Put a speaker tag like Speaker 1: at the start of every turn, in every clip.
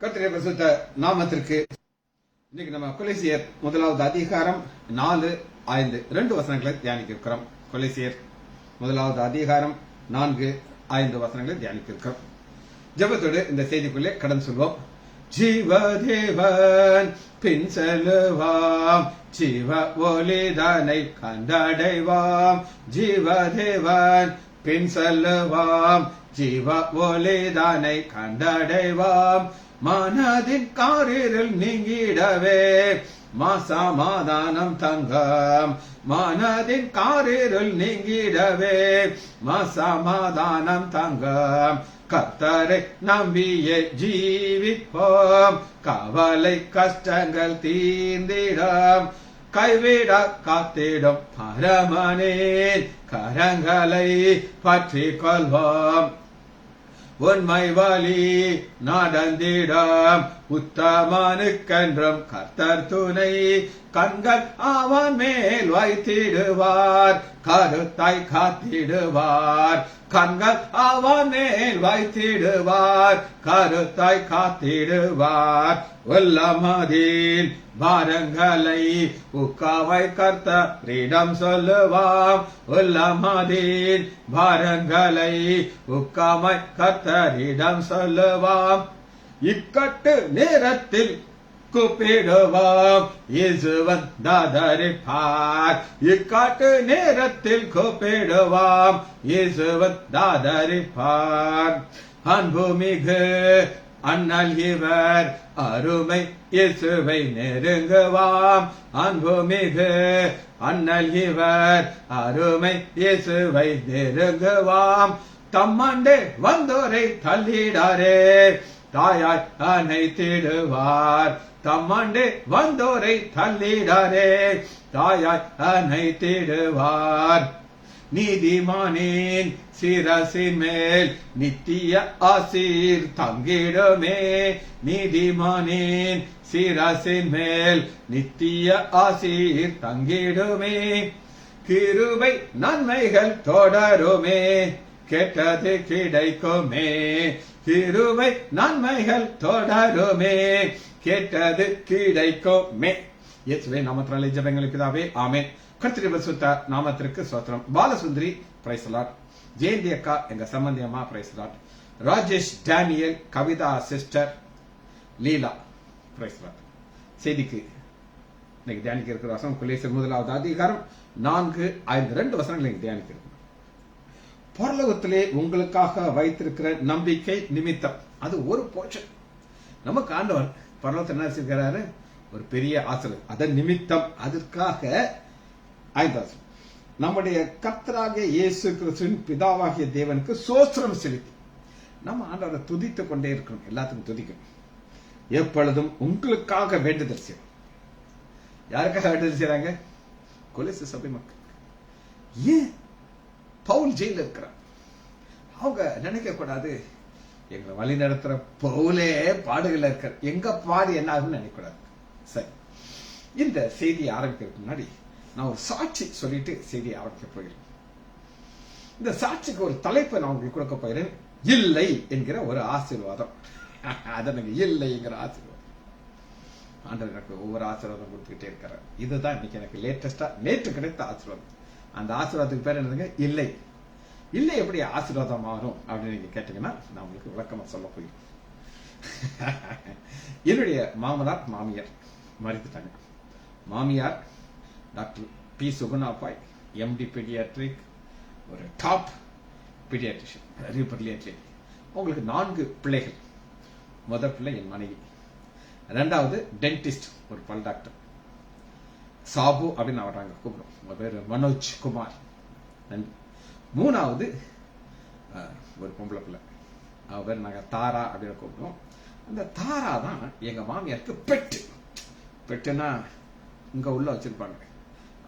Speaker 1: கர்த்தருடைய பரிசுத்த நாமத்திற்கு இன்னைக்கு நம்ம கொலேசியர் முதலாவது அதிகாரம் 4-5 2 வசனங்களை தியானிக்க இருக்கிறோம். கொலேசியர் முதலாவது அதிகாரம் 4-5 வசனங்களை தியானிக்க இருக்கிறோம். ஜெபத்தோடு இந்த செய்திக்குள்ளே கடன் சொல்வோம். ஜீவதேவன் பின் செல்லுவாம், ஜீவ ஒளிதனை கண்டடைவாம். ஜீவதேவன் பின் செல்லுவாம், ஜீவ ஒளிதனை கண்டடைவாம். மனதின் காரில் நீங்கிடவே சமாதானம் தங்கம். மனதின் காரில் நீங்கிடவே சமாதானம் தங்கம். கர்த்தரை நம்பியே ஜீவிப்போம், கவலை கஷ்டங்கள் தீர்ந்திடும். கைவிட காத்திடும் பரமனின் கரங்களை பற்றி கொள்வோம். உண்மை வழி நடந்திடம் உத்தமனுக்கென்றும் கர்த்தர் துணை. கண்கள் அவன் மேல் வைத்திடுவார், கருத்தாய் காத்திடுவார். கண்கள் அவன் மேல் வைத்திடுவார், கருத்தாய் காத்திடுவார். உள்ளமதில் பாரங்களை உக்காவை கர்த்தரிடம் சொல்லுவாம். உள்ளமதில் பாரங்களை உக்காமை கர்த்தரிடம் சொல்லுவாம். இக்கட்டு நேரத்தில் கூப்பிடுவாம், இயேசுவன் தாதரிப்பார். இக்காட்டு நேரத்தில் கூப்பிடுவாம், இயேசுவன் தாதரிப்பார். அன்புமிகு அண்ணல் இவர் அருமை இயேசுவை நெருங்குவாம். அன்புமிகு அண்ணல் இவர் அருமை இயேசுவை நெருங்குவாம். தம்மண்டே வந்தோரை தள்ளிடாரே, தாயாய் அணைத்திடுவார். தம்மண்டே வந்தோரை தள்ளிடாரே, தாயாய் அணைத்திடுவார். நீதிமானின் சிரசின் மேல் நித்திய ஆசீர் தங்கிடுமே. நீதிமானின் சிரசின் மேல் நித்திய ஆசீர் தங்கிடுமே. கிருபை நன்மைகள் தொடருமே, கேட்டது கிடைக்குமே. கிருபை நன்மைகள் தொடருமே, கேட்டது கிடைக்குமே. இயேசுவே நாமத்தினாலே ஜெபங்கள் பிதாவே, ஆமென். கர்த்தருடைய பரிசுத்த நாமத்திற்கு ஸ்தோத்திரம். Balasundari praise the lord. Jayanthi அக்கா எங்க சம்பந்தி அம்மா praise the lord. Rajesh, Daniel, Kavitha sister, Leela praise the lord. செய்திக்கு இன்னைக்கு தியானிக்க இருக்கிற வசனம் கொலேசியர் முதலாவது அதிகாரம் 4-5 2 வசனங்கள் இன்னைக்கு தியானிக்க இருக்கிறோம். பரலோகத்திலே உங்களுக்காக வைத்திருக்கிற நம்பிக்கை நிமித்தம், அது ஒரு போர்ஷன். நமக்கு ஆண்டவர் பரலோகத்தில் என்ன செய்கிறாரு? ஒரு பெரிய ஆசீர்வாதம். அதன் நிமித்தம், அதற்காக 5 நம்முடைய கர்த்தராகிய இயேசு கிறிஸ்துவின் பிதாவாகிய தேவனுக்கு சோத்திரம் செலுத்தி நம்ம ஆண்டவரை துதித்துக் கொண்டே இருக்கணும். எல்லாத்துக்கும் துதிக்கணும். எப்பொழுதும் உங்களுக்காக வேண்டுதல் செய்யணும். யாருக்காக வேண்டுதல் செய்யறாங்க? கொலேசிய சபை மக்கள். ஏன் பவுல் ஜெயில இருக்கிறார்? அவங்க நினைக்க கூடாது, எங்களை வழி நடத்துற பவுலே பாடுகள் இருக்கார், எங்க பாடு என்ன ஆகுன்னு நினைக்க கூடாது. சரி, இந்த செய்தியை ஆரம்பிக்கிறதுக்கு முன்னாடி நான் ஒரு சாட்சி சொல்லிட்டு செய்தியை ஆரம்பிக்க போகிறேன். இந்த சாட்சிக்கு ஒரு தலைப்பை நான் உங்களுக்கு கொடுக்க போகிறேன். இல்லை என்கிற ஒரு ஆசீர்வாதம். அதனுக்கு இல்லைங்கிற ஆசீர்வாதம். ஆண்டவர் எனக்கு ஒவ்வொரு ஆசீர்வாதம் கொடுத்துக்கிட்டே இருக்காரு. இதுதான் இன்னைக்கு எனக்கு லேட்டஸ்டா நேற்று கிடைத்த ஆசீர்வாதம். அந்த ஆசீர்வாதத்துக்கு பேர் என்னதுங்க? இல்லை. இல்லை எப்படி ஆசீர்வாதம் ஆகும் அப்படின்னு நீங்க கேட்டீங்கன்னா நான் உங்களுக்கு விளக்கமா சொல்ல போகிறேன். என்னுடைய மாமனார் மாமியார் மறித்துட்டாங்க. மாமியார் doctor B Sugunabai, empty paediatric, ஒரு டாப் பீடியாட்ரிஷியன், ரீபர்லியன்ட்லி. அவங்களுக்கு 4 பிள்ளைகள். முதல் பிள்ளை என் மனைவி. 2வது டென்டிஸ்ட், ஒரு பல் டாக்டர், சாபு அப்படின்னு அவராங்க கூப்பிடும். உங்க பேரு மனோஜ் குமார். 3வது ஒரு பொம்பளை பிள்ளை, அவ பேர் நாங்க தாரா அப்படின்னு கூப்பிடுவோம். அந்த தாரா தான் எங்க மாமியாருக்கு பெட்டு. பெட்டுனா இங்க உள்ள வச்சிருப்பாங்க.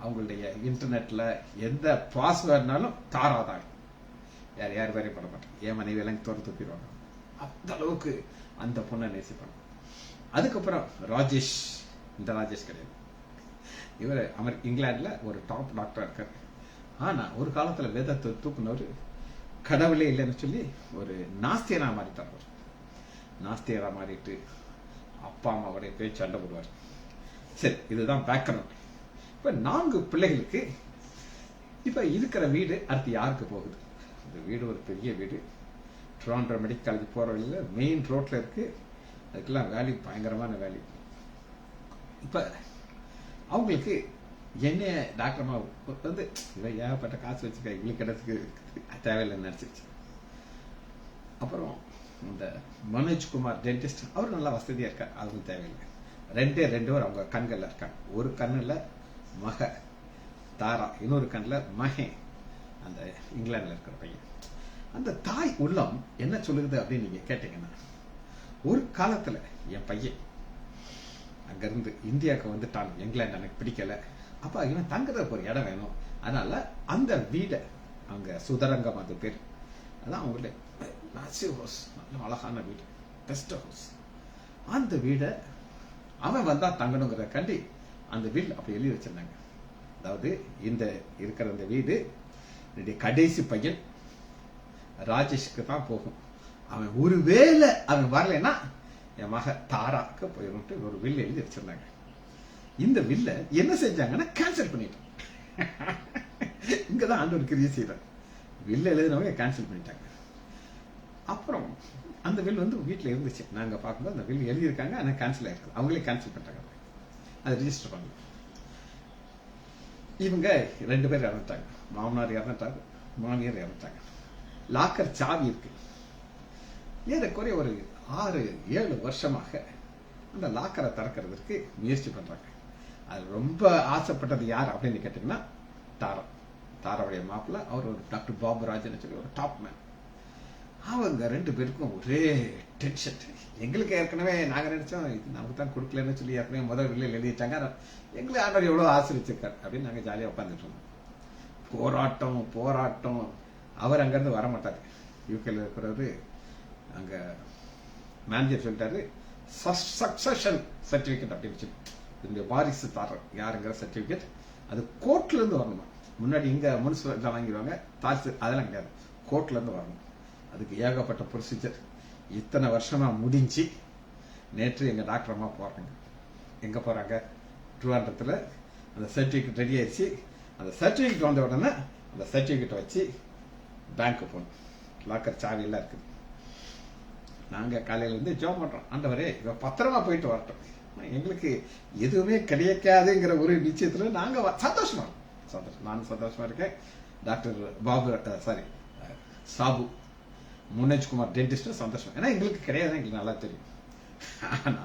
Speaker 1: அவங்களுடைய இன்டர்நெட்ல எந்த பாஸ்வேர்ட்னாலும் தாரா தான். யார் வேறையும் பண்ண மாட்டாங்க. என் மனைவி எல்லாம் துப்பிடுவாங்க. அந்த அளவுக்கு அந்த பொண்ணை நேசிப்பாங்க. அதுக்கப்புறம் ராஜேஷ். இந்த ராஜேஷ் கிடையாது. இவர் இங்கிலாந்துல ஒரு டாப் டாக்டரா இருக்காரு. ஆனா ஒரு காலத்துல வேதத்தை தூக்குனவர் கடவுளே இல்லைன்னு சொல்லி ஒரு நாஸ்தியனா மாறிட்டார். நாஸ்தியரா மாறிட்டு அப்பா அம்மாவுடைய போய் சண்டை போடுவார். சரி, இதுதான் பேக்ரவுண்ட். இப்ப 4 பிள்ளைகளுக்கு இப்ப இருக்கிற வீடு அடுத்து யாருக்கு போகுது? இந்த வீடு ஒரு பெரிய வீடு, ட்ரிவாண்ட்ரம் மெடிக்கல் காலேஜ் போற வழியில மெயின் ரோட்ல இருக்கு. அதுக்கெல்லாம் வேல்யூ, பயங்கரமான வேல்யூ. இப்ப அவங்களுக்கு என்ன டாக்டர்மா வந்து இவன் ஏகப்பட்ட காசு வச்சுக்க, இவங்களுக்கு இடத்துக்கு தேவையில்லைன்னு நினைச்சிருச்சு. அப்புறம் இந்த மனோஜ்குமார் டென்டிஸ்ட், அவர் நல்லா வசதியா இருக்கார், அதுவும் தேவையில்லை. 2 பேர் அவங்க கண்கள்ல இருக்காங்க. ஒரு கண்ணுல மக தாரா, இன்னொரு கண்ணுல மகன், அந்த இங்கிலாந்துல இருக்கிற பையன். அந்த தாய் உள்ளம் என்ன சொல்லுது அப்படின்னு நீங்க கேட்டீங்கன்னா, ஒரு காலத்துல என் பையன் அங்கிருந்து இந்தியாவுக்கு வந்துட்டான், இங்கிலாந்து எனக்கு பிடிக்கல, அப்ப இவன் தங்குறதுக்கு ஒரு இடம் வேணும், அதனால அந்த வீடை அங்க சுதரங்கம், அது பேர், அதான் அவங்களுடைய ஹவுஸ், நல்ல அழகான வீடு, பெஸ்ட் ஹவுஸ். அந்த வீடை அவன் வந்தா தங்கணுங்கிற கண்டி அந்த வீடு அப்படி எழுதி வச்சிருந்தாங்க. அதாவது இந்த இருக்கிற அந்த வீடு என்னுடைய கடைசி பையன் ராஜேஷ்க்கு தான் போகும், அவன் ஒருவேளை அவன் வரலைன்னா என் மக தாராக்கு போயிட்டு ஒரு வில் எழுதி வச்சிருந்தாங்க. இந்த வில்ல என்ன செஞ்சாங்கன்னா கேன்சல் பண்ணிட்டாங்க. இங்கதான் ஆண்டவர் கிரியை செய்யறாங்க. வில்ல எழுதினவங்க கேன்சல் பண்ணிட்டாங்க. அப்புறம் அந்த வில் வந்து வீட்டுல இருந்துச்சு, நாங்க பார்க்கும்போது அந்த வில் எழுதியிருக்காங்க, ஆனா கேன்சல் ஆயிருக்கு, அவங்களே கேன்சல் பண்ணிட்டாங்க, அதை ரிஜிஸ்டர் பண்ணல. இவங்க 2 பேர் இறந்துட்டாங்க, மாமனார் இறந்துட்டாங்க, மாமியார் இறந்துட்டாங்க. லாக்கர் சாவி இருக்கு. ஏறக்குறைய ஒரு 6-7 வருஷமாக அந்த லாக்கரை திறக்கிறதுக்கு முயற்சி பண்றாங்க. அது ரொம்ப ஆசைப்பட்டது யார் அப்படின்னு கேட்டீங்கன்னா தாராவுடைய மாப்பிள்ள, அவர் ஒரு டாக்டர் பாபு ராஜன் சொல்லி ஒரு டாப் மேன். அவங்க 2 பேருக்கும் ஒரே டென்ஷன். எங்களுக்கு ஏற்கனவே நாங்க நினைச்சோம் இது நமக்கு தான் கொடுக்கலன்னு சொல்லி ஏற்கனவே முதல் வெளியில் எழுதிட்டாங்க, எங்களுக்கு ஆண்டவர் எவ்வளவு ஆசிரிச்சிருக்காரு அப்படின்னு நாங்க ஜாலியா உட்காந்துட்டு இருந்தோம். போராட்டம். அவர் அங்கிருந்து வர மாட்டாரு, யூகேல இருக்கிறவரு. அங்க மேனேஜர் சொல்லிட்டாரு, சக்சஷன் சர்டிபிகேட் அப்படின்னு சொல்லி, இதனுடைய வாரிசு தாரர் யாருங்கிற சர்டிபிகேட் அது கோர்ட்ல இருந்து வரணுமா. முன்னாடி இங்க முனிசிபல் வாங்கிடுவாங்க, தாரிசு அதெல்லாம் கிடையாது, கோர்ட்ல இருந்து வரணும். அதுக்கு ஏகப்பட்ட ப்ரொசீஜர். இத்தனை வருஷமா முடிஞ்சு நேற்று எங்க டாக்டர் அம்மா போறாங்க. எங்க போறாங்க? ட்ரிவாண்ட்ரத்துல. அந்த சர்டிபிகேட் ரெடி ஆயிடுச்சு. அந்த சர்டிபிகேட் வந்த உடனே அந்த சர்டிபிகேட் வச்சு பேங்க் போகணும். லாக்கர் சாவி எல்லாம் இருக்குது. நாங்க காலையில இருந்து ஜாப் பண்றோம், ஆண்டவரே இவ பத்திரமா போயிட்டு வரட்டும், எங்களுக்கு எதுவுமே கிடைக்காதுங்கிற ஒரு நிச்சயத்துல நாங்க சந்தோஷமா நானும் சந்தோஷமா இருக்கேன். டாக்டர் பாபு சாபு மனோஜ்குமார் டென்டிஸ்ட் சந்தோஷம், ஏன்னா எங்களுக்கு கிடையாது, எங்களுக்கு நல்லா தெரியும். ஆனா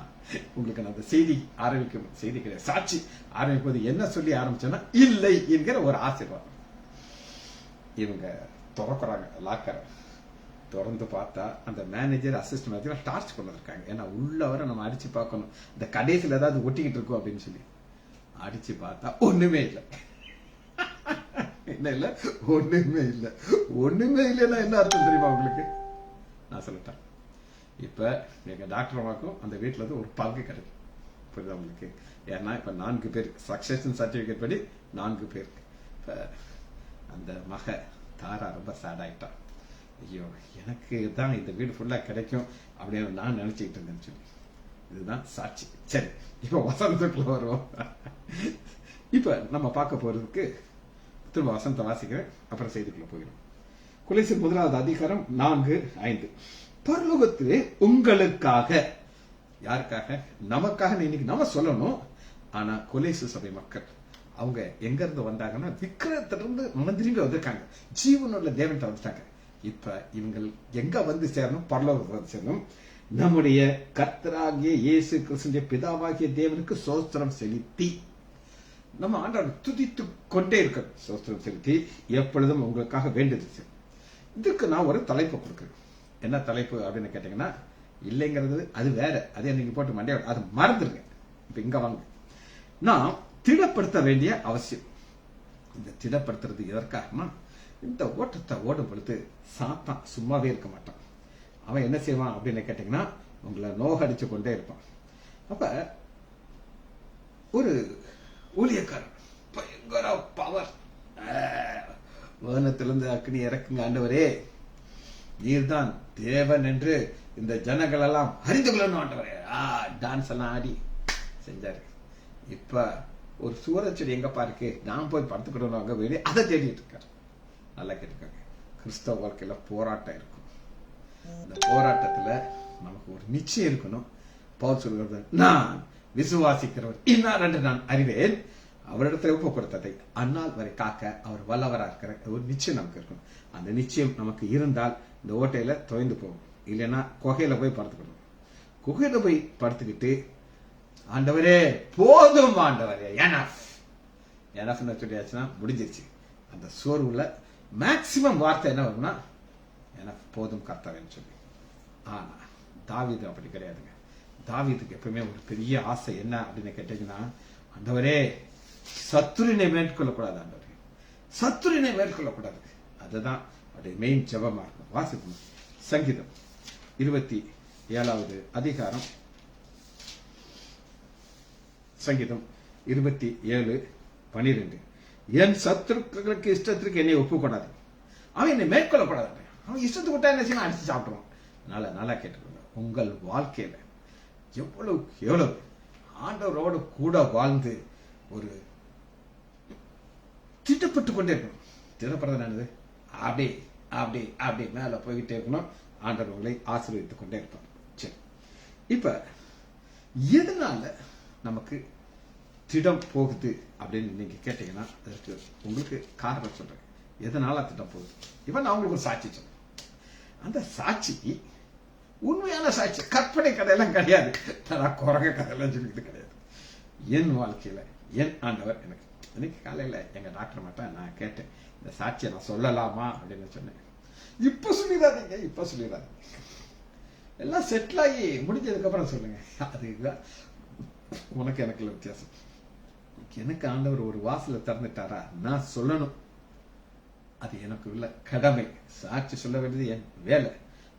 Speaker 1: உங்களுக்கு நான் அந்த செய்தி ஆரம்பிக்கும், செய்தி கிடையாது, சாட்சி ஆரம்பிக்கும் போது என்ன சொல்லி ஆரம்பிச்சோன்னா, இல்லை என்கிற ஒரு ஆசீர்வாதம். இவங்க திறக்கிறாங்க லாக்கரை. திறந்து பார்த்தா அந்த மேனேஜர் அசிஸ்டன்ட் டார்ச் கொண்டு வந்திருக்காங்க. ஏன்னா உள்ள வர நம்ம அடிச்சு பார்க்கணும், இந்த கடைசியில் ஏதாவது ஒட்டிக்கிட்டு இருக்கோம் அப்படின்னு சொல்லி அடிச்சு பார்த்தா ஒண்ணுமே இல்லை. என்ன இல்ல? ஒண்ணுமே இல்லைன்னா என்ன அர்த்தம் தெரியுமா உங்களுக்கு? நான் சொல்லிட்டேன். இப்ப எங்க டாக்டர் அம்மாக்கும் அந்த வீட்டுல இருந்து ஒரு பங்கு கிடைக்கும். புரியுதா உங்களுக்கு? ஏன்னா இப்ப 4 பேர் சக்சஷன் சர்டிபிகேட் படி 4 பேர். இப்ப அந்த மக தாரா ரொம்ப சேட் ஆயிட்டான். ஐயோ எனக்கு தான் இந்த வீடு ஃபுல்லா கிடைக்கும் அப்படின்னு நான் நினைச்சுக்கிட்டு இருந்தேன்னு சொல்லி. இதுதான் சாட்சி. சரி, இப்ப வசனத்துக்குள்ள வருவோம். இப்ப நம்ம பார்க்க போறதுக்கு திரும்ப வசனத்தை வாசிக்கிறேன், அப்புறம் செய்திக்குள்ள போயிடும். கொலோசியர் 1வது அதிகாரம் 4-5. பரலோகத்திலே உங்களுக்காக, யாருக்காக? நமக்காக இன்னைக்கு நம்ம சொல்லணும். ஆனா கொலோசிய சபை மக்கள் அவங்க எங்க இருந்து வந்தாங்கன்னா, விக்கிரத்திலிருந்து மந்திரிங்க வந்திருக்காங்க, ஜீவனுள்ள தேவன்கிட்ட வந்துட்டாங்க. இப்ப இவங்க எங்க வந்து சேரணும்? பரலோகத்தில் வந்து சேரணும். நம்முடைய கர்த்தராகிய இயேசு கிறிஸ்துவின் பிதாவாகிய தேவனுக்கு ஸ்தோத்திரம் செலுத்தி நம்ம ஆண்டவரை துதித்து கொண்டே இருக்க, ஸ்தோத்திரம் செலுத்தி எப்பொழுதும் உங்களுக்காக வேண்டுது. இதுக்கு நான் ஒரு தலைப்பு கொடுக்குறேன். என்ன தலைப்பு அப்படின்னு கேட்டீங்கன்னா, இல்லைங்கிறது அது வேற, அதே நீங்க போட்டு மண்டையோட அது மறந்துருங்க. இப்ப இங்க வாங்க, நான் திடப்படுத்த வேண்டிய அவசியம். இந்த திடப்படுத்துறது எதற்காகனா, இந்த ஓட்டத்தை ஓடும் பொழுது சாத்தான் சும்மாவே இருக்க மாட்டான். அவன் என்ன செய்வான் அப்படின்னு கேட்டீங்கன்னா, உங்களை நோகடிச்சு கொண்டே இருப்பான். அப்ப ஒரு ஊழியக்காரன் பயங்கர பவர், வானத்திலிருந்து அக்னி இறக்குங்க ஆண்டவரே, நீர்தான் தேவன் என்று இந்த ஜனங்கள் எல்லாம் அறிந்து கொள்ளணும் ஆண்டவரே. டான்ஸ் எல்லாம் ஆடி செஞ்சாரு. இப்ப ஒரு சூரச்செடி எங்கப்பா இருக்கு, நான் போய் படுத்துக்கிடணும் அங்க வெளியே, அதை தேடிட்டு இருக்காரு. நல்லா கேட்டுக்காங்க, கிறிஸ்தவ வாழ்க்கையில போராட்டம் இருக்கும். இந்த போராட்டத்துல நமக்கு ஒரு நிச்சயம் இருக்கணும். பவுல் சொல்கிறது, நான் விசுவாசிக்கிறவர் இன்னார் என்று நான் அறிவேன், அவரிடத்துல ஒப்பு கொடுத்ததை அந்நாள் வரை காக்க அவர் வல்லவரா இருக்கிற ஒரு நிச்சயம் நமக்கு இருக்கணும். அந்த நிச்சயம் நமக்கு இருந்தால் இந்த ஓட்டையில தொய்ந்து போகும். இல்லைன்னா குகையில போய் படுத்துக்கணும். குகையில போய் படுத்துக்கிட்டு, ஆண்டவரே போதும், ஆண்டவரே எனஃப்னு சொல்லியாச்சுன்னா முடிஞ்சிருச்சு. அந்த சோர்வுல மேக்சிமம் வார்த்தை என்ன வரும்னா எனக்கு போதும் கர்த்தாவேன்னு சொல்லி. ஆனா தாவீது அப்படி கிடையாதுங்க. தாவீதுக்கு எப்பவுமே ஒரு பெரிய ஆசை என்ன அப்படின்னு கேட்டீங்கன்னா, ஆண்டவரே சத்துருனை மேற்கொள்ளக்கூடாது, ஆண்டவரே சத்துருனை மேற்கொள்ளக்கூடாது. அதுதான் அவருடைய மெயின் ஜெபமா இருக்கும். வாசிக்கணும். சங்கீதம் 27வது அதிகாரம், சங்கீதம் 27:12. என் சத்துருக்களுக்கு இஷ்டத்திற்கு என்னை ஒப்புக்கூடாது, அவன் என்னை மேற்கொள்ளக்கூடாது. அவன் இஷ்டத்துக்கு விட்டா என்ன செய்யணும், அடிச்சு சாப்பிடுவான். அதனால நல்லா கேட்டுக்கோங்க, உங்கள் வாழ்க்கையில எவ்வளவு ஆண்டவரோடு கூட வாழ்ந்து ஒரு திட்டப்பட்டு கொண்டே இருக்கணும். திட்டப்படுறது என்னது, அப்படி அப்படி அப்படி மேல போய்கிட்டே இருக்கணும். ஆண்டவர் உங்களை ஆசீர்வதித்துக் கொண்டே இருப்பார். சரி, இப்ப எதனால நமக்கு திடம் போகுது அப்படின்னு நீங்க கேட்டீங்கன்னா, அதற்கு உங்களுக்கு காரணம் சொல்றேன். எதனால திட்டம் போகுது? இப்ப நான் உங்களுக்கு ஒரு சாட்சி சொல்றேன். அந்த சாட்சி உண்மையான சாட்சி, கற்பனை கதையெல்லாம் கிடையாது. நான் குரங்க கதையெல்லாம் சொல்லிட்டு கிடையாது. என் வாழ்க்கையில என் ஆண்டவர் எனக்கு இன்னைக்கு காலையில எங்க டாக்டர் மட்டும் நான் கேட்டேன், இந்த சாட்சியை நான் சொல்லலாமா அப்படின்னு சொன்னேன். இப்ப சொல்லிடாதீங்க, இப்ப சொல்லிடாதீங்க, எல்லாம் செட்டில் ஆகி முடிஞ்சதுக்கு அப்புறம் சொல்லுங்க. அதுதான் உனக்கு எனக்கு வித்தியாசம். எனக்கு ஆண்டவர் ஒரு வாசல திறந்துட்டாரா, நான் சொல்லணும். அது எனக்கு உள்ள கடமை. சாட்சி சொல்ல வேண்டியது என் வேலை.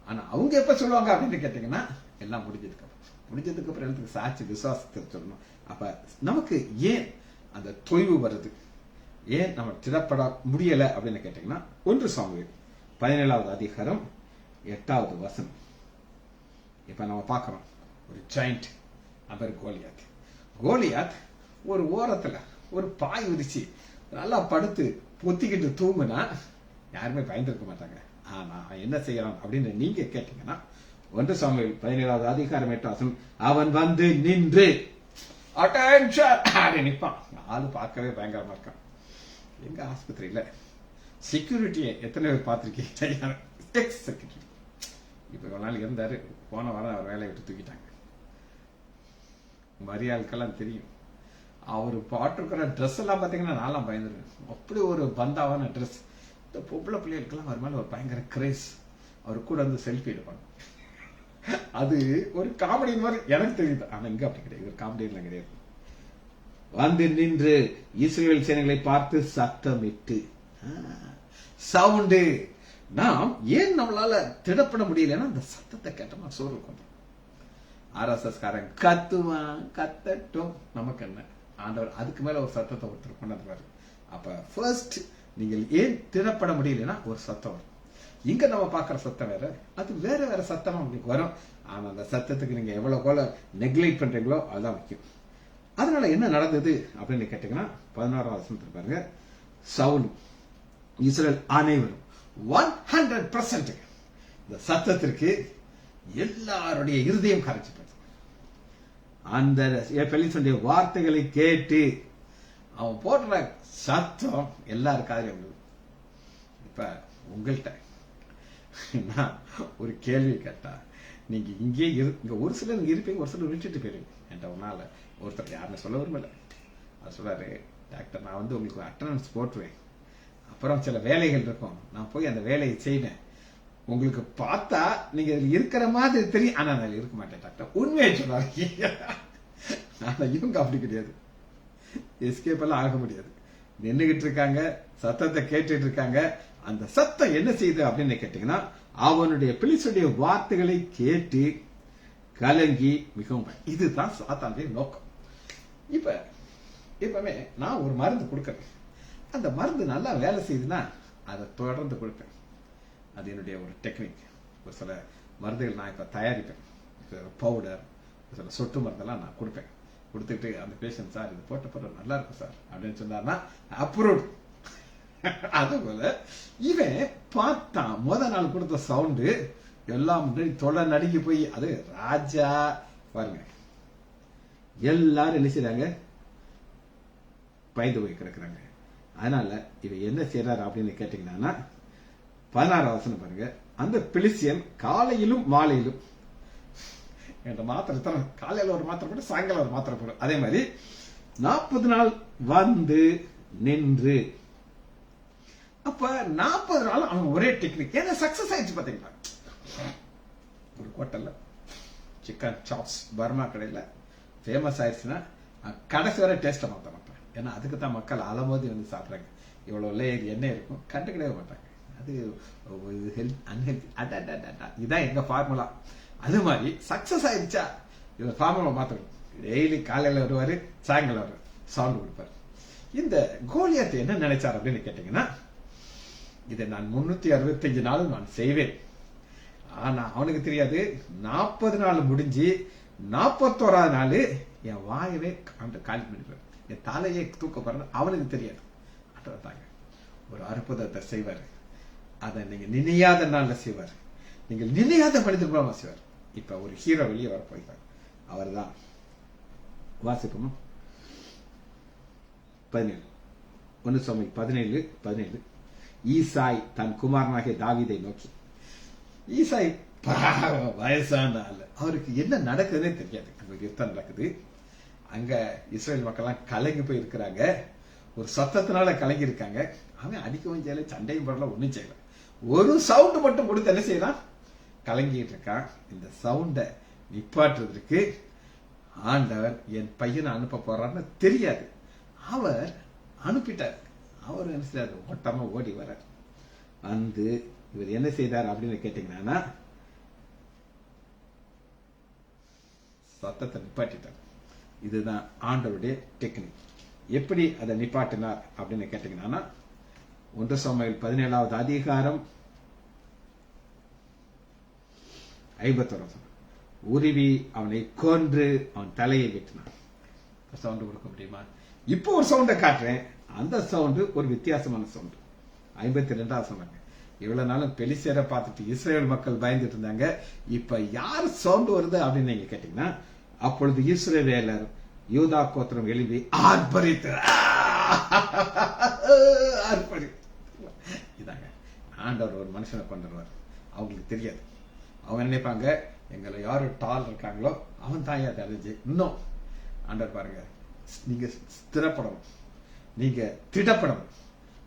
Speaker 1: ஆனா அவங்க எப்ப சொல்லுவாங்க அப்படின்னு கேட்டீங்கன்னா, எல்லாம் முடிஞ்சதுக்கு அப்புறம் எனக்கு சாட்சி விசுவாசத்தை சொல்லணும். அப்ப நமக்கு ஏன் அந்த தொய்வு வருது, ஏன் நம்ம திடப்பட முடியல அப்படின்னு கேட்டீங்கன்னா, 1 சாமுவேல் 17வது அதிகாரம் 8வது வசனம். இப்ப நம்ம பார்க்கிறோம், ஒரு ஜாயிண்ட் அவர் கோலியாத் ஒரு ஓரத்துல ஒரு பாய் விரிச்சு நல்லா படுத்து பொத்திக்கிட்டு தூங்குனா யாருமே பயந்துருக்க மாட்டாங்க. ஆனா என்ன செய்யறான் அப்படின்னு நீங்க கேட்டீங்கன்னா, 1 சாமுவேல் 17வது அதிகாரம் 8வது வசனம், அவன் வந்து நின்று அட்டென்ஷன் நிற்பான். ஆளு பார்க்கவே பயங்கரமா இருக்கான். எங்க ஆஸ்பத்திரியில செக்யூரிட்டியை எத்தனை பேர் பார்த்திருக்கீங்க? எக்ஸ் செக்யூரிட்டி இப்ப ஒரு நாள் இருந்தாரு, போன வாரம் அவர் வேலையை விட்டு தூக்கிட்டாங்க. மரியாளுக்கெல்லாம் தெரியும். அவரு பாட்டுருக்கிற ட்ரெஸ் எல்லாம் பாத்தீங்கன்னா நான்லாம் பயந்துருவேன். அப்படி ஒரு பந்தாவான ட்ரெஸ். இந்த பொம்பளை பிள்ளைகளுக்கெல்லாம் அவர் மேல ஒரு பயங்கர கிரேஸ். அவரு கூட வந்து செல்ஃபி எடுப்பாங்க. அது ஒரு காமெடி மாதிரி எனக்கு தெரியுது. ஆனா இங்க அப்படி கிடையாது, ஒரு காமெடி எல்லாம் கிடையாது. வந்து நின்று இஸ்ரவேல் சேனைகளை பார்த்து சத்தமிட்டு சவுண்டு. நாம் ஏன் நம்மளால திடப்பட முடியலன்னா, அந்த சத்தத்தை கேட்டோம்னா சோறு கொண்டு ஆர்எஸ்எஸ் காரன் கத்துவான், கத்தட்டும், நமக்கு என்ன. ஆண்டவர் அதுக்கு மேல ஒரு சத்தத்தை ஒருத்தர் கொண்டாடுவாரு. அப்ப ஃபர்ஸ்ட் நீங்கள் ஏன் திடப்பட முடியலன்னா ஒரு சத்தம் வரும். இங்க நம்ம பாக்குற சத்தம் வேற, அது வேற வேற சத்தம் உங்களுக்கு வரும். ஆனா அந்த சத்தத்துக்கு நீங்க எவ்வளவு போல நெக்லெக்ட் பண்றீங்களோ அதுதான் முக்கியம். அதனால என்ன நடந்தது அப்படின்னு கேட்டீங்கன்னா, 16வது வசனத்துல பாருங்க, சவுல் இஸ்ரேல் அனைவரும் 100% இந்த சத்தத்திற்கு எல்லாருடைய இருதயம் கரைச்சு போச்சு. அந்த பெலிஸ்தனுடைய வார்த்தைகளை கேட்டு அவன் போடுற சத்தம் எல்லாரும் காரியம். இப்ப உங்கள்கிட்ட நான் ஒரு கேள்வி கேட்டா, நீங்க இங்கே இங்க ஒரு சிலர் இங்க இருப்பீங்க, ஒரு சிலர் விட்டுட்டு போயிருவீங்க. என்கிட்ட ஒரு நாள் ஒருத்தர் யாருன்னு சொல்ல விரும்பல, அது சொல்றாரு, டாக்டர் நான் வந்து உங்களுக்கு அட்டெண்டன்ஸ் போட்டுருவேன், அப்புறம் சில வேலைகள் இருக்கும், நான் போய் அந்த வேலையை செய்வேன், உங்களுக்கு பார்த்தா நீங்க இருக்கிற மாதிரி தெரியும், ஆனா நான் இருக்க மாட்டேன் டாக்டர். உண்மையை சொல்றாரு. நான் இவங்க அப்படி கிடையாது, எஸ்கேப் எல்லாம் ஆக முடியாது. நின்றுகிட்டு இருக்காங்க, சத்தத்தை கேட்டுட்டு இருக்காங்க. அந்த சத்தம் என்ன செய்யுது அப்படின்னு கேட்டீங்கன்னா, அவனுடைய பிலிஸ்தனுடைய வார்த்தைகளை கேட்டு கலங்கி மிகவும். இதுதான் சாத்தானுடைய நோக்கம். இப்பவே நான் ஒரு மருந்து கொடுக்கறேன், அந்த மருந்து நல்லா வேலை செய்யுதுன்னா அதை தொடர்ந்து கொடுப்பேன். அது என்னுடைய ஒரு டெக்னிக். ஒரு சில மருந்துகள் நான் இப்போ தயாரிப்பேன். பவுடர், சில சொட்டு மருந்தெல்லாம் நான் கொடுப்பேன். கொடுத்துட்டு அந்த பேஷண்ட், சார் இது போட்ட பிறகு நல்லா இருக்கும் சார் அப்படின்னு சொன்னார்னா அப்ரூவ். அதுபோல இவன் பார்த்தான், நாள் கொடுத்த சவுண்டு எல்லாம் தொலை நடுங்கி போய், அது ராஜா பாருங்க, எல்லாரும் என்ன செய்றாங்க, பயந்து போய் கிடக்குறாங்க. அதனால இவன் என்ன செய்யறாரு அப்படின்னு கேட்டீங்கன்னா 16 வசனம் பாருங்க. அந்த பெலிசியன் காலையிலும் மாலையிலும் என்ற மாத்திரை தர, காலையில ஒரு மாத்திரை போட்டு சாயங்காலம் ஒரு மாத்திரை போடும். அதே மாதிரி 40 நாள் வந்து நின்று. அப்ப 40 நாள் அவன் ஒரே டெக்னிக். ஏன்னா சக்சஸ் ஆயிடுச்சு பாத்தீங்களா. ஒரு ஹோட்டல்ல சிக்கன் சாப்ஸ் பர்மா கடையில ஃபேமஸ் ஆயிடுச்சுன்னா கடைசி வரை டேஸ்ட்டை மாற்ற மாட்டாங்க. ஏன்னா அதுக்கு தான் மக்கள் அலமோதி வந்து சாப்பிட்றாங்க. இவ்வளோ லேயர் எண்ணெய் இருக்கும், கண்டுக்கிடவே மாட்டாங்க. அது ஹெல்த் அன்ஹெல்த் இதுதான் எங்க ஃபார்முலா. அது மாதிரி சக்சஸ் ஆயிடுச்சா இவர் ஃபார்முலா மாற்றணும். டெய்லி காலையில் வருவாரு, சாயங்காலம் வருவார், சவுண்ட் கொடுப்பாரு. இந்த கோலியாத் என்ன நினைச்சார் அப்படின்னு கேட்டீங்கன்னா, இதை நான் 365 நாளும் நான் செய்வேன். ஆனா அவனுக்கு தெரியாது, 40 நாள் முடிஞ்சு 41வது நாள் என் வாயவே காலி பண்ணிடுவார், என் தலையை தூக்க போற அவனுக்கு தெரியாது. தாங்க ஒரு அற்புதத்தை செய்வார். அதை நீங்க நினையாத நாள்ல செய்வார், நீங்க நினையாத மனிதர் மூலமா செய்வார். இப்ப ஒரு ஹீரோ வெளியே வர போயிட்டார். அவர் தான் வாசிப்போம். 17 1 சாமுவேல் 17 ஈசாய் தன் குமாரனாகிய தாவீதை நோக்கி. ஈசாய் வயசான ஆள், அவருக்கு என்ன நடக்குதுன்னே தெரியாது. அங்க யுத்தம் நடக்குது, அங்க இஸ்ரேல் மக்கள்லாம் கலங்கி போய் இருக்கிறாங்க, ஒரு சத்தத்தினால கலங்கி இருக்காங்க. அவன் அடிக்கவும் செய்யல, சண்டையும் போடல, ஒன்னும் செய்யல. ஒரு சவுண்ட் மட்டும் கொடுத்து என்ன செய்யலாம், கலங்கிட்டு இருக்கான். இந்த சவுண்டை நிப்பாட்டுறதுக்கு ஆண்டவர் என் பையனை அனுப்ப போறாருன்னு தெரியாது. அவர் அனுப்பிட்டார். அவர் என்ன செய்யறாரு, ஓட்டமா ஓடி வர வந்து இவர் என்ன செய்தார் அப்படின்னு கேட்டீங்கன்னா, சத்தத்தை நிப்பாட்டிட்டார். இதுதான் ஆண்டவருடைய டெக்னிக். எப்படி அதை நிப்பாட்டினார் அப்படின்னு கேட்டீங்கன்னா, 1 சாமுவேல் 17வது அதிகாரம் 51 உருவி அவனை கொன்று அவன் தலையை வெட்டினான். சவுண்ட் கொடுக்க முடியுமா? இப்போ ஒரு சவுண்டை காட்டுறேன், அந்த சவுண்டு ஒரு வித்தியாசமான சவுண்டு. 52வது சொன்னாங்க. இவ்வளவு நாளும் பெலிஸ்தரை பார்த்துட்டு இஸ்ரேல் மக்கள் பயந்துட்டு இருந்தாங்க. இப்ப யார் சவுண்ட் வருது அப்படின்னு நீங்க கேட்டீங்கன்னா, அப்பொழுது இஸ்ரவேலர் யூதா கோத்திரம் எழுப்பி ஆர்ப்பரித்து இதாங்க ஆண்டவர் ஒரு மனுஷனை கொண்டுருவார். அவங்களுக்கு தெரியாது. அவங்க நினைப்பாங்க, எங்களை யாரு டால் இருக்காங்களோ அவன் தாயா தெரிஞ்சு. இன்னும் ஆண்டவர் பாருங்க, நீங்க ஸ்திரப்படணும், நீங்க திடப்படணும்.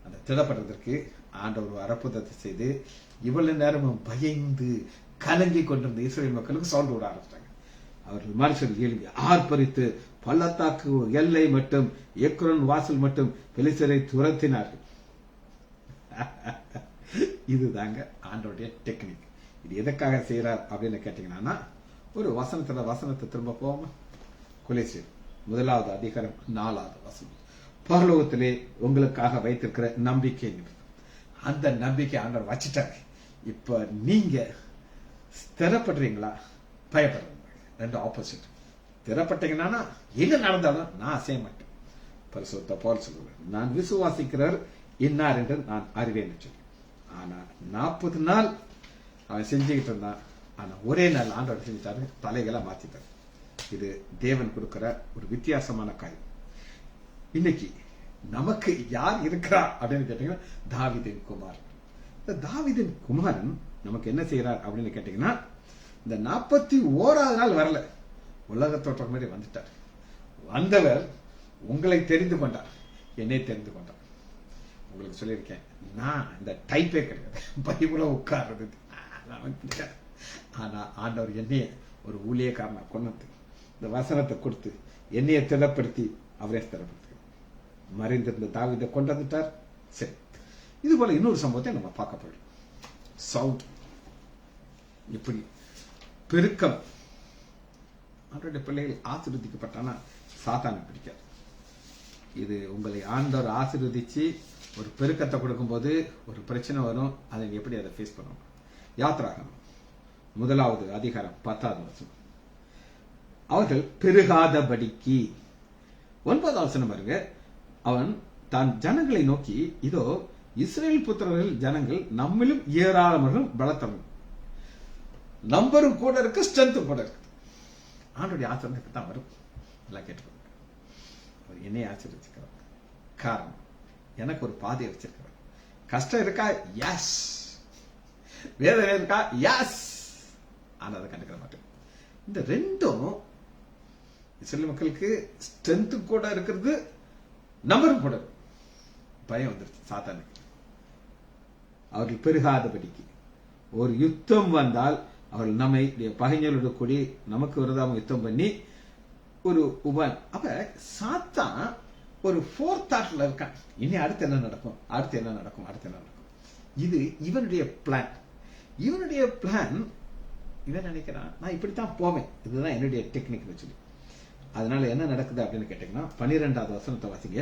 Speaker 1: அந்த திடப்படுறதற்கு ஆண்டவர் ஒரு அற்புதத்தை செய்து இவ்வளவு நேரமும் பயந்து கலங்கி கொண்டிருந்த இஸ்ரேல் மக்களுக்கு சவுண்ட் விட ஆரம்பிச்சிட்டாங்க. அவர்கள் மனுஷர்கள் எழுப்பி ஆர்ப்பரித்து பள்ளத்தாக்கு எல்லை மட்டும் எக்ரோன் வாசல் மட்டும் பெலிஸ்தரை துரத்தினார்கள். இதுதாங்க ஆண்டவருடைய டெக்னிக். இது எதற்காக செய்யறார் அப்படின்னு கேட்டீங்கன்னா, ஒரு வசனத்தை திரும்ப போவோமா? கொலேசியர் 1வது அதிகாரம் 4வது வசனம். பரலோகத்திலே உங்களுக்காக வைத்திருக்கிற நம்பிக்கை, அந்த நம்பிக்கை ஆண்டவர் வச்சுட்டாங்க. இப்ப நீங்க ஸ்திரப்படுறீங்களா, பயப்படுறீங்க? ரெண்டு ஆப்போசிட். ஸ்திரப்பட்டீங்கன்னா என்ன நடந்தாலும் நான் அசைய மாட்டேன். பரிசுத்த பவுல் சொல்லுவேன், நான் விசுவாசிக்கிறவர் இன்னார் என்று நான் அறிவேன் சொல்லி. ஆனா 40 நாள் அவன் செஞ்சுக்கிட்டு இருந்தான். ஆனா ஒரே நாள் ஆண்டவர் செஞ்சுட்டாரு, தலைகளை மாத்திட்டாரு. இது தேவன் கொடுக்கிற ஒரு வித்தியாசமான காரியம். இன்னைக்கு நமக்கு யார் இருக்கிறா அப்படின்னு கேட்டீங்கன்னா, தாவீதின் குமாரன். இந்த தாவீதின் குமாரன் நமக்கு என்ன செய்யறார் அப்படின்னு கேட்டீங்கன்னா, இந்த 41வது நாள் வரல, உலக தோற்றம் மாதிரி வந்துட்டார். வந்தவர் உங்களை தெரிந்து கொண்டார், என்னை தெரிந்து கொண்டார். உங்களுக்கு சொல்லியிருக்கேன், நான் இந்த டைப்பே கிடையாது, பைபிள உட்கார்றது. ஆனா ஆண்டவர் என்னைய ஒரு ஊழியக்காரனா கொண்டு இந்த வசனத்தை கொடுத்து என்னைய திடப்படுத்தி அவரே திடப்படுத்தி மறைந்திருந்த தாவீதை கொண்டு வந்துட்டார். சரி, இது போல இன்னொரு சம்பவத்தை நம்ம பார்க்க போறோம். சவுண்ட் இப்படி பெருக்கம். அவருடைய பிள்ளைகள் ஆசீர்வதிக்கப்பட்டானா சாத்தானுக்கு பிடிக்காது. இது உங்களை ஆண்டவர் ஆசீர்வதிச்சு ஒரு பெருக்கத்தை கொடுக்கும்போது ஒரு பிரச்சனை வரும். அதை எப்படி அதை ஃபேஸ் பண்ணணும்? யாத்திராகமம் முதலாவது அதிகாரம் 10வது வசனம். அவர்கள் பெருகாதபடிக்கு. 9வது வசனம் பாருங்க. அவன் தான் ஜனங்களை நோக்கி, இதோ இஸ்ரேல் புத்திரர்கள் ஜனங்கள் நம்மிலும் ஏராளமர்கள் பலத்தவர்கள், நம்பரும் கூட இருக்கு, ஸ்ட்ரென்த்தும் கூட இருக்கு. ஆண்டுடைய ஆசிரியருக்கு தான் வரும். எல்லாம் கேட்டுக்கோங்க. அவர் என்னை ஆச்சரிச்சுக்கிறார். காரணம், எனக்கு ஒரு பாதையை வச்சிருக்கிறார். கஷ்டம் இருக்கா? எஸ். வேதனை இருக்கா? எஸ். ஆனா அதை கண்டுக்கிற மாட்டேன். இந்த ரெண்டும் இஸ்ரேல் மக்களுக்கு ஸ்ட்ரென்த் கூட இருக்கிறது, நம்பரும் கூட. பயம் வந்துருச்சு சாத்தானுக்கு. அவர்கள் பெருகாதபடிக்கு. ஒரு யுத்தம் வந்தால் அவர்கள் நம்மை பகைஞரோட கூடி நமக்கு விரோதமாக யுத்தம் பண்ணி ஒரு அப்ப சாத்தான் ஒரு ஃபோர்த் தாட்ல இருக்கான். இனி அடுத்து என்ன நடக்கும், அடுத்து என்ன நடக்கும், அடுத்து என்ன நடக்கும். இது இவனுடைய பிளான். இவனுடைய பிளான், இவன் நினைக்கிறான் நான் இப்படித்தான் போவேன், இதுதான் என்னுடைய டெக்னிக் சொல்லி. அதனால என்ன நடக்குது அப்படின்னு கேட்டீங்கன்னா 12வது வசனத்தை வாசிங்க.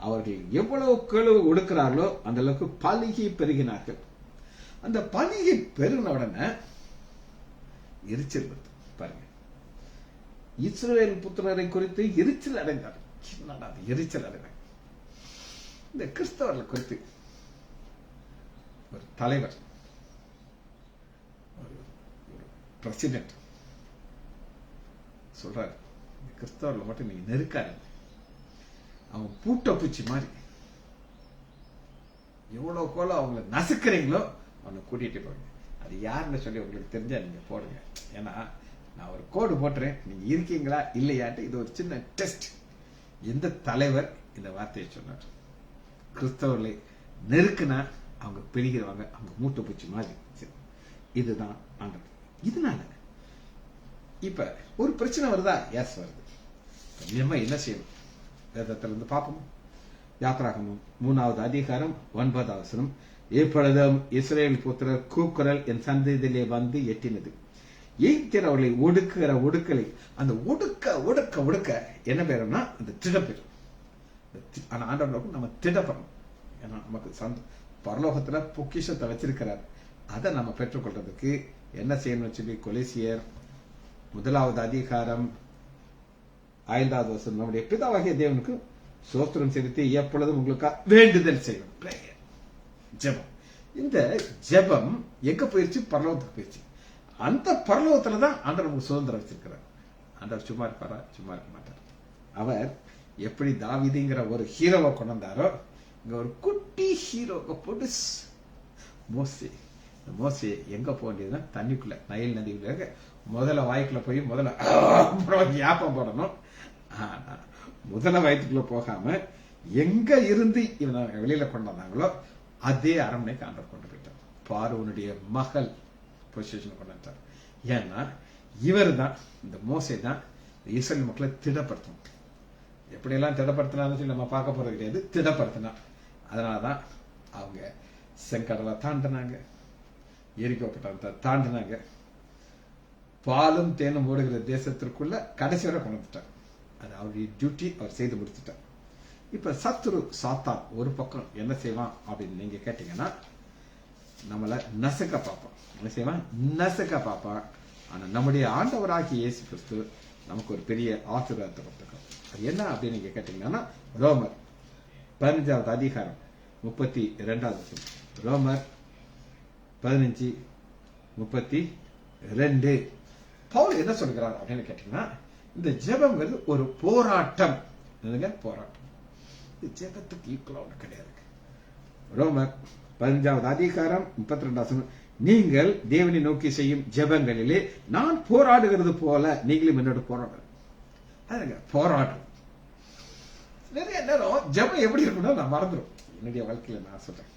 Speaker 1: அவர்கள் எவ்வளவு கழுவு ஒடுக்கிறார்களோ அந்த அளவுக்கு பலுகி பெருகினார்கள். அந்த பலுகி பெருகின உடனே எரிச்சல் வருது. பாருங்க, இஸ்ரவேல் புத்திரரை குறித்து எரிச்சல் அடைந்தார். எரிச்சல் அடைந்தார். இந்த கிறிஸ்தவர்கள் குறித்து ஒரு தலைவர், ஒரு பிரசிடென்ட் சொல்றாரு, கிறிஸ்தவர்கள் மட்டும் நீங்க நெருக்காரு, அவங்க பூட்ட பூச்சி மாதிரி, எவ்வளவு போல அவங்களை நசுக்கிறீங்களோ அவனை கூட்டிட்டு போங்க. அது யாருன்னு சொல்லி உங்களுக்கு தெரிஞ்சா நீங்க போடுங்க. ஏன்னா நான் ஒரு கோடு போட்டுறேன், நீங்க இருக்கீங்களா இல்லையாட்டு. இது ஒரு சின்ன டெஸ்ட். எந்த தலைவர் இந்த வார்த்தையை சொன்னார்? கிறிஸ்தவர்களை நெருக்குனா அவங்க பெருகிறவங்க, அவங்க மூட்டை பூச்சி மாதிரி. இதுதான் ஆண்டவர். இதனால இப்ப ஒரு பிரச்சனை வருதா? எஸ் வருது. நம்ம என்ன செய்யணும்? வேதத்திலிருந்து பார்ப்போம். யாத்ராகமம் 3வது அதிகாரம் 9வது வசனம். இப்பொழுதும் இஸ்ரேல் புத்திரர் கூக்குரல் என் சந்ததியிலே வந்து எட்டினது. எய்திரவர்களை ஒடுக்குகிற ஒடுக்கலை, அந்த ஒடுக்க ஒடுக்க ஒடுக்க என்ன பேரும்னா அந்த திடப்பேர். ஆனா ஆண்டவர்களுக்கும் நம்ம திடப்படணும். ஏன்னா நமக்கு பரலோகத்துல பொக்கிஷத்தை வச்சிருக்கிறார். அதை நம்ம பெற்றுக்கொள்றதுக்கு என்ன செய்யணும்னு சொல்லி கொலேசியர் 1வது அதிகாரம் 5வது வசனம். நம்முடைய பிதாவாகிய தேவனுக்கு சோஸ்திரம் செலுத்தி எப்பொழுதும் உங்களுக்கு வேண்டுதல் செய்யணும். ஜெபம். இந்த ஜெபம் எங்க போயிருச்சு? பரலோகத்துக்கு போயிருச்சு. அந்த பரலோகத்துலதான் ஆண்டவர் நமக்கு சுதந்திரம் வச்சிருக்கிறார். ஆண்டவர் சும்மா இருப்பாரா? சும்மா இருக்க மாட்டார். அவர் எப்படி தாவீதுங்கிற ஒரு ஹீரோவை கொண்டு வந்தாரோ, இங்க ஒரு குட்டி ஹீரோ போட்டு மோசே எங்க போக வேண்டியதுன்னா தண்ணிக்குள்ள, நைல் நதிக்குள்ள முதல்ல வாய்க்குள்ள போய் முதல்ல ஏப்பம் போடணும். ஆனா முதல்ல வயிற்றுக்குள்ள போகாம எங்க இருந்து இவனை வெளியில கொண்டு வந்தாங்களோ அதே அரண்மனைக்கு ஆண்டவர் கொண்டு போயிட்டார். பார்வோனுடைய மகள் பொசிஷன் கொண்டு வந்தார். ஏன்னா இவர் தான், இந்த மோசே தான் இஸ்ரேல் மக்களை திடப்படுத்தணும். எப்படியெல்லாம் திடப்படுத்தினாலும் சொல்லி நம்ம பார்க்க போறது கிடையாது. திடப்படுத்தினா அதனாலதான் அவங்க செங்கடலை தாண்டினாங்க, எரிக்கோ பட்டணத்தை தாண்டினாங்க, பாலும் தேனும் ஓடுகிற தேசத்திற்குள்ள கடைசி வரை கொண்டு வந்துட்டார். அது அவருடைய டியூட்டி அவர் செய்து முடிச்சுட்டார். இப்ப சத்துரு சாத்தான் ஒரு பக்கம் என்ன செய்வான் அப்படின்னு நீங்க கேட்டீங்கன்னா, நம்மள நசுக்க பார்ப்பான். என்ன செய்வான்? நசுக்க பார்ப்பான். ஆனா நம்முடைய ஆண்டவராகிய இயேசு கிறிஸ்து நமக்கு ஒரு பெரிய ஆசீர்வாதத்தை கொடுத்திருக்கார். அது என்ன அப்படின்னு நீங்க கேட்டீங்கன்னா, ரோமர் 15வது அதிகாரம் 32வது வசனம். ரோமர் 15:32. பவுல் என்ன சொல்கிறார் அப்படின்னு கேட்டீங்கன்னா, இந்த ஜெபம்ங்கிறது ஒரு போராட்டம். போராட்டம். இது ஜெபத்துக்கு ஈக்குவலா ஒன்று கிடையாது. ரோமர் 15வது அதிகாரம் 32வது வசனம். நீங்கள் தேவனை நோக்கி செய்யும் ஜெபங்களிலே நான் போராடுகிறது போல நீங்களும் என்னோட போராடுங்க. போராட்டம். நிறைய நேரம் ஜெபம் எப்படி இருக்கணும் நான் மறந்துடும். என்னுடைய வாழ்க்கையில நான் சொல்றேன்.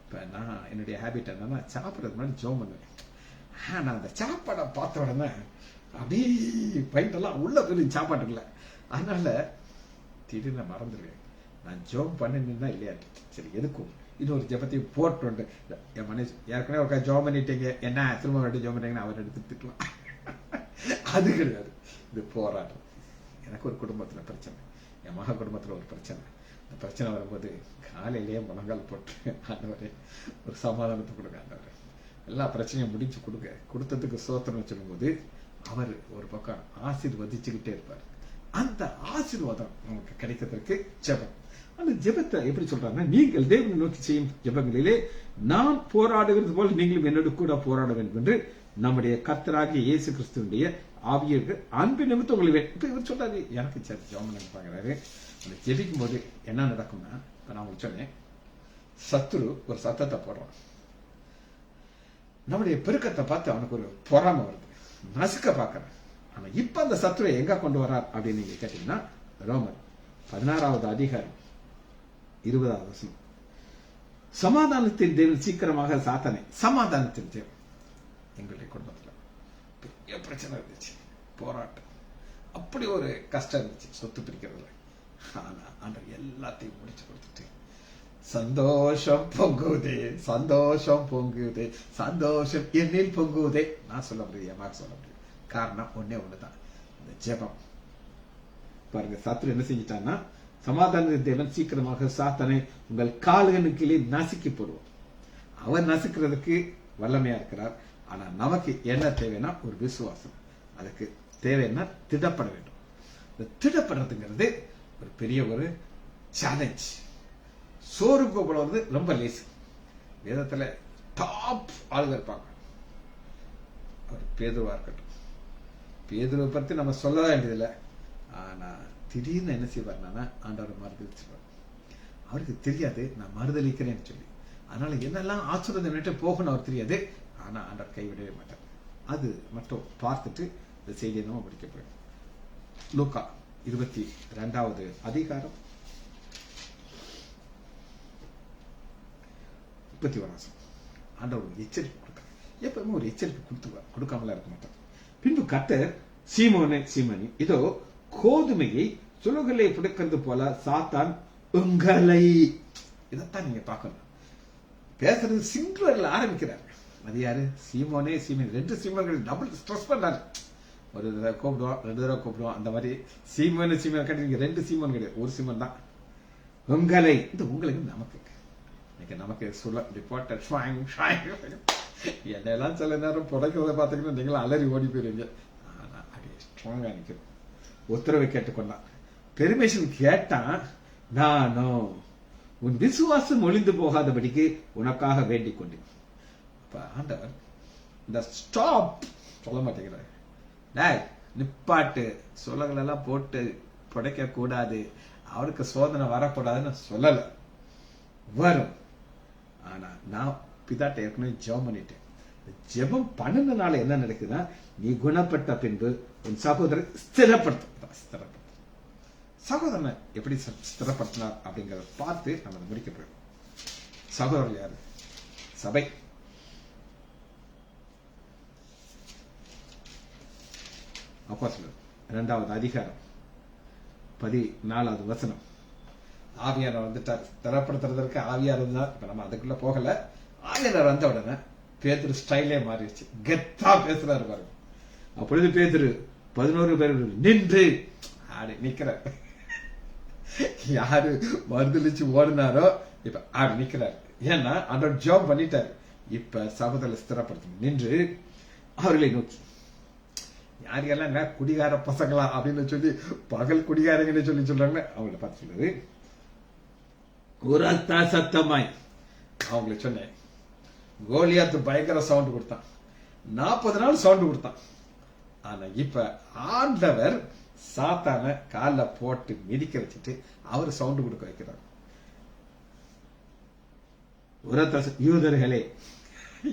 Speaker 1: இப்ப நான் என்னுடைய ஹேபிட் என்னன்னா, சாப்பிடறது முன்னாடி ஜெபம் பண்ணுவேன். நான் அந்த சாப்பாடை பார்த்த உடனே அப்படியே பைட்டெல்லாம் உள்ள போய் சாப்பாட்டுல, அதனால திடீர்னு மறந்துடுவேன். நான் ஜெபம் பண்ணினா இல்லையா, சரி எதுக்கும் இன்னொரு ஜெபத்தையும் போட்டு என் மனுஷன் ஏற்கனவே ஒரு ஜெபம் பண்ணிட்டீங்க, என்ன திரும்ப ரெண்டு ஜெபம் பண்ணீங்கன்னு அவர் எடுத்துக்கலாம். அது கிடையாது. இது போராட்டம். எனக்கு ஒரு குடும்பத்துல பிரச்சனை, என் மக குடும்பத்துல ஒரு பிரச்சனை. இந்த பிரச்சனை வரும்போது காலையிலேயே முழங்கால் போட்டு, ஆண்டவரே ஒரு சமாதானத்தை கொடுங்க ஆண்டவரே, எல்லா பிரச்சனையும் முடிச்சு கொடுத்ததுக்கு சோத்திரம் சொல்லும்போது அவர் ஒரு பக்கம் ஆசீர்வதிச்சுக்கிட்டே இருப்பார். அந்த ஆசீர்வாதம் நமக்கு கிடைக்கிறதுக்கு ஜெபம். அந்த ஜெபத்தை எப்படி சொல்றாங்கன்னா, நீங்கள் தேவனை நோக்கி செய்யும் ஜெபங்களிலே நான் போராடுகிறது போல் நீங்களும் என்னோடு கூட போராட வேண்டும் என்று நம்முடைய கர்த்தராகிய இயேசு கிறிஸ்துவனுடைய ஆவியருக்கு அன்பு நிமித்தம் உங்களை இப்ப இவர் சொல்றாரு, எனக்கு சரி ஜெபம் பாக்குறாரு. அந்த ஜெபிக்கும் போது என்ன நடக்கும்னா, இப்ப நான் உங்களுக்கு சொன்னேன், சத்துரு ஒரு சத்தத்தை போடுறான். நம்முடைய பெருக்கத்தை பார்த்து அவனுக்கு ஒரு பொறாமை வருது, நசுக்க பார்க்கறேன். ஆனா இப்ப அந்த சத்துருவை எங்க கொண்டு வர்றார் அப்படின்னு நீங்க கேட்டீங்கன்னா, ரோமர் 16வது அதிகாரம் 20வது வசனம். சமாதானத்தின் தேவன் சீக்கிரமாக சாத்தானை, சமாதானத்தின் தேவன் எங்களுடைய குடும்பத்துல பெரிய பிரச்சனை இருந்துச்சு, போராட்டம், அப்படி ஒரு கஷ்டம் இருந்துச்சு சொத்து பிரிக்கிறதுல. ஆனா ஆண்டவர் எல்லாத்தையும் முடிச்சு கொடுத்துட்டு சந்தோஷம் பொங்குதே, சந்தோஷம் பொங்குதே, சந்தோஷம் என்னில் பொங்குதே. நான் சொல்ல முடியாது, என் சொல்ல முடியாது. காரணம் ஒன்னே ஒண்ணுதான், இந்த ஜெபம். பாருங்க, சத்துரு என்ன செஞ்சிட்டான்னா, சமாதான தேவன் சீக்கிரமாக சாத்தானை உங்கள் கால்களுக்கு கீழே நசுக்கி போடுவோம். அவர் நசுக்கிறதுக்கு வல்லமையா இருக்கிறார். ஆனா நமக்கு என்ன தேவைன்னா ஒரு விசுவாசம். அதுக்கு தேவை என்ன, திடப்பட வேண்டும். இந்த திடப்படுறதுங்கிறது ஒரு பெரிய ஒரு சேலஞ்ச். சோறு போடுறது ரொம்ப லேசு. வேதத்துல டாப் ஆளுங்க இருப்பாங்க. அவர் பேதுருவா இருக்கட்டும். பேதுருவை பத்தி நம்ம சொல்ல வேண்டியதில்லை. ஆனா திடீர்னு என்ன செய்வார்னா, ஆண்டவர் மறுதளிச்சுவார். அவருக்கு தெரியாது நான் மறுதளிக்கிறேன்னு சொல்லி. அதனால என்னெல்லாம் ஆசீர்வாதம் போகணும் அவர் தெரியாது. ஆனா ஆண்டவர் கைவிடவே மாட்டார். அது மட்டும் பார்த்துட்டு இந்த செய்தியை நம்ம முடிக்க போயிடும். லூக்கா 22வது அதிகாரம் 31 ஆண்டவர் ஒரு எச்சரிக்கை கொடுக்க, எப்பவுமே ஒரு எச்சரிக்கை கொடுக்காமல இருக்க மாட்டார். பின்பு கர்த்தர், சீமோனே சீமோனே, இதோ கோதுமையை சுலகுகளை பிடிக்கிறது போல சாத்தான் உங்களை, இதைத்தான் நீங்க பார்க்கணும். பேசுறது சிங்குலர்ல ஆரம்பிக்கிறார். அது யாரு? சீமோனே சீமோன். 2 சீமோன்கள் டபுள் ஸ்ட்ரெஸ் பண்றாரு. ஒரு தடவை கூப்பிடுவோம், 2 தடவை கூப்பிடுவோம். அந்த மாதிரி சீமோனு சீமோன் கட்டி 2 சீமோன் கிடையாது, ஒரு சீமோன் தான். உங்களை, இந்த உங்களுக்கு நமக்கு நமக்கு சொல்ல ரிப்போர்ட்டர் என்னெல்லாம் சில நேரம் புடைக்கிறத பாத்தீங்கன்னா நீங்களும் அலறி ஓடி போயிருவீங்க. ஆனா அப்படியே ஸ்ட்ராங்கா நிற்கும். உத்தரவை கேட்டுக்கொண்டான், பெர்மிஷன் கேட்டான். நானும் உன் விசுவாசம் ஒளிந்து போகாதபடிக்கு உனக்காக வேண்டிக் கொண்டேன். அப்ப ஆண்டவர் இந்த ஸ்டாப் சொல்ல மாட்டேங்கிறார். டேய் நிப்பாட்டு, சொல்லங்கள் எல்லாம் போட்டு புடைக்க கூடாது, அவருக்கு சோதனை வரக்கூடாதுன்னு சொல்லல. வரும். ஆனா நான் பிதாட்ட ஏற்கனவே ஜெபம் பண்ணிட்டேன். ஜெபம் பண்ணனால என்ன நடக்குதுன்னா, நீ குணப்பட்ட பின்பு உன் சகோதரர் ஸ்திரப்படுத்த. சகோதரனை எப்படி ஸ்திரப்படுத்தினார் அப்படிங்கறத பார்த்து நம்ம முடிக்க போயிடும். சகோதரர் யாரு? சபை. அப்போஸ்தலர் 2வது அதிகாரம் 14வது வசனம். ஆவியானவர் வந்துட்டார். ஸ்திரப்படுத்துறதற்கு ஆவியார் இருந்தார். இப்ப நம்ம அதுக்குள்ள போகல. ஆவியானவர் வந்த உடனே பேதுரு ஸ்டைலே மாறிடுச்சு. கெத்தா பேசுறாரு பாருங்க. அப்பொழுது பேதுரு 11 பேர் நின்று ஆடி நிக்கிறார். யாரு மறுதளிச்சு ஓடினாரோ இப்ப ஆடி நிக்கிறார். ஏன்னா அந்த ஜாப் பண்ணிட்டாரு. இப்ப சகோதரரை ஸ்திரப்படுத்தணும். நின்று அவர்களை நோக்கி, யாரெல்லாம் குடிகார பசங்களா அப்படின்னு சொல்லி பகல் குடிகாரங்கன்னு சொல்லி சொல்றாங்க, அவங்கள பார்த்து சொல்லுது. உரத்தா சத்தமாய் அவங்களை சொன்னேன். கோலியாத்து பயங்கர சவுண்ட் கொடுத்தான். 40 நாள் சவுண்ட் கொடுத்தான். ஆனா இப்ப ஆண்டவர் சாத்தான கால போட்டு மிதிக்க வச்சுட்டு அவர் சவுண்ட் கொடுக்க வைக்கிறார். உரத்த யூதர்களே,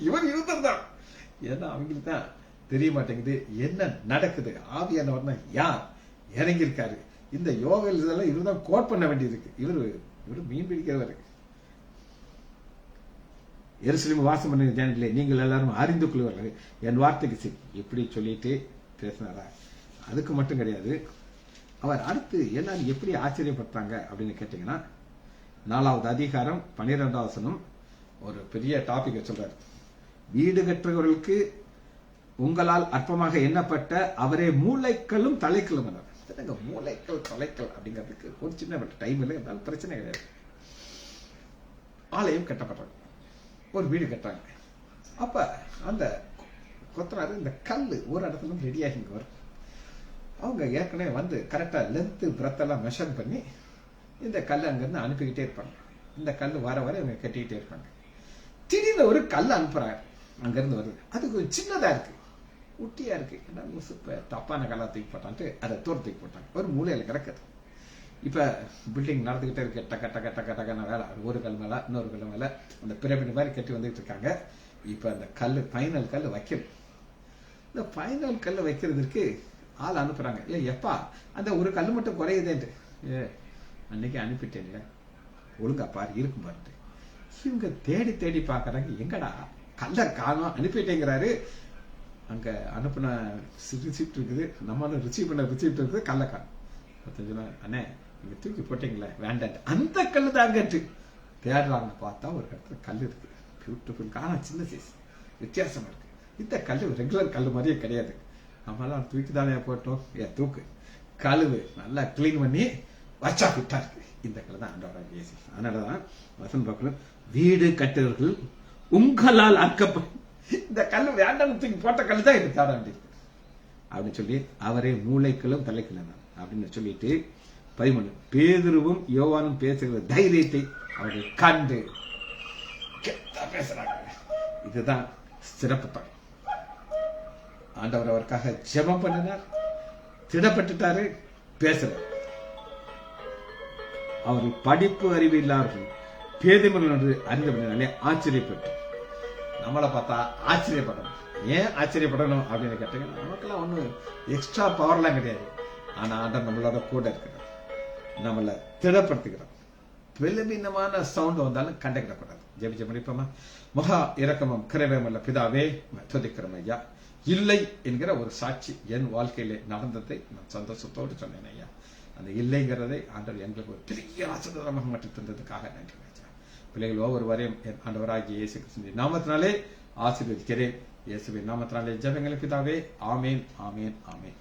Speaker 1: இவர் யூதர் தான். ஏன்னா அவங்களுக்கு தான் தெரிய மாட்டேங்குது என்ன நடக்குது. ஆவியானவர்னா யார் இறங்கி இருக்காரு. இந்த யோகல் இதெல்லாம் இவர் தான் கோட் பண்ண வேண்டியது இருக்கு. இவரு மீன் பிடிக்கிறவர். எருசலேம் வாசம் பண்ண ஜனங்களே, நீங்கள் எல்லாரும் அறிந்து கொள்வார்கள் என் வார்த்தைக்கு சரி. எப்படி சொல்லிட்டு பேசினாரா? அதுக்கு மட்டும் கிடையாது. அவர் அடுத்து எல்லாரும் எப்படி ஆச்சரியப்பட்டாங்க அப்படின்னு கேட்டீங்கன்னா, 4வது அதிகாரம் 12வது வசனம் ஒரு பெரிய டாபிக் சொல்றாரு. வீடு கட்டுறவர்களுக்கு உங்களால் அற்பமாக எண்ணப்பட்ட அவரே மூளைக்களும் தலைக்களும். மூளைக்கள் தலைக்கள் அப்படிங்கிறதுக்கு ஒரு சின்ன டைம் இல்லை, இருந்தாலும் பிரச்சனை கிடையாது. ஆலயம் கட்டப்படுறாங்க, ஒரு வீடு கட்டுறாங்க. அப்ப அந்த கொத்தனாரு இந்த கல்லு ஒரு இடத்துல ரெடியாகி இங்க வரும். அவங்க ஏற்கனவே வந்து கரெக்டா லென்த் பிரெத் எல்லாம் மெஷர் பண்ணி இந்த கல் அங்கிருந்து அனுப்பிக்கிட்டே இருப்பாங்க. இந்த கல் வர வர இவங்க கட்டிக்கிட்டே இருப்பாங்க. திடீர்னு ஒரு கல் அனுப்புறாங்க, அங்கிருந்து வருது. அது கொஞ்சம் சின்னதா இருக்கு, குட்டியா இருக்கு. தப்பான கல்லா தூக்கி போட்டான்ட்டு அதை தூக்கி போட்டாங்க. ஒரு மூலையில கிடக்குது. இப்ப பில்டிங் நடந்துகிட்டே இருக்கு. டக்க டக்க டக்க டக்கான வேலை. ஒரு கல் மேல இன்னொரு கல் மேல அந்த பிரமிட் மாதிரி கட்டி வந்துட்டு இருக்காங்க. இப்ப அந்த கல்லு ஃபைனல் கல் வைக்கணும். இந்த ஃபைனல் கல் வைக்கிறதுக்கு ஆள் அனுப்புறாங்க. எப்பா அந்த ஒரு கல் மட்டும் குறையுதேன்ட்டு. அன்னைக்கு அனுப்பிட்டேன்ல, ஒழுங்கா பாரு இருக்கும் பாருட்டு. இவங்க தேடி தேடி பாக்குறாங்க, எங்கடா கல்ல காணோம், அனுப்பிட்டேங்கிறாரு. அங்க அனுப்புன ரிசிப்ட் இருக்குது, நம்மளும் ரிசீவ் பண்ண ரிசிப்ட் இருக்குது, கல்ல காணும். அண்ணே நீங்க தூக்கி போட்டீங்களே வேண்டாம், அந்த கல்லு தாங்கட்டு தேடுறாங்க. பார்த்தா ஒரு இடத்துல கல் இருக்கு, பியூட்டிஃபுல். ஆனா சின்ன சைஸ், வித்தியாசமா இருக்கு. இந்த கல்லு ரெகுலர் கல்லு மாதிரியே கிடையாது. நம்மளாம் தூக்கி தானே போட்டோம். தூக்கு கழுவு நல்லா கிளீன் பண்ணி வச்சா விட்டா இருக்கு. இந்த கல் தான் ஆண்டவராகிய இயேசு. அதனாலதான் வசனம் பார்க்கணும், வீடு கட்டுறவர்கள் உங்களால் அக்கப்படும். இந்த கல் வேண்டாம் தூக்கி போட்ட கல் தான் இது தேட வேண்டியிருக்கு அப்படின்னு சொல்லி அவரே மூளைக்களும் தலைக்கலும் அப்படின்னு சொல்லிட்டு 13 பேதுருவும் யோவானும் பேசுகிற தைரியத்தை அவர்கள் கண்டு பேசுறாங்க. இதுதான் சிறப்பு தான். ஆண்டவர் அவருக்காக ஜெபம் பண்ணினார், திடப்பட்டுட்டாரு, பேசுறார். அவர் படிப்பு அறிவு இல்லாதவர்கள் பேதுமன் என்று அறிந்தபடினாலே ஆச்சரியப்பட்டு. நம்மளை பார்த்தா ஆச்சரியப்படணும். ஏன் ஆச்சரியப்படணும் அப்படின்னு கேட்டீங்கன்னா, நமக்கெல்லாம் ஒன்றும் எக்ஸ்ட்ரா பவர்லாம் கிடையாது. ஆனா ஆண்டவர் நம்மளோட கூட இருக்கிறார், நம்மளை திடப்படுத்துகிறார். வெளிபின்னமான சவுண்ட் வந்தாலும் கண்டுக்கிடக்கூடாது. ஜெபிச்ச முடிப்போமா? மகா இரக்கமும் கிருபையுமுள்ள பிதாவே, துதிக்கிறோம் ஐயா. இல்லை என்கிற ஒரு சாட்சி என் வாழ்க்கையிலே நடந்ததை நான் சந்தோஷத்தோடு சொன்னேன் ஐயா. அந்த இல்லைங்கிறதை ஆண்டவர் எங்களுக்கு ஒரு பெரிய ஆசீர்வாதமாக மாற்றி தந்ததுக்காக நன்றி ஐயா. பிள்ளைகள் ஒவ்வொருவரையும் ஆண்டவராகிய இயேசு கிறிஸ்துவின் நாமத்தினாலே ஆசீர்வதிக்கிறேன். இயேசுவின் நாமத்தினாலே ஜெபங்களை பிதாவே. ஆமேன், ஆமேன், ஆமேன்.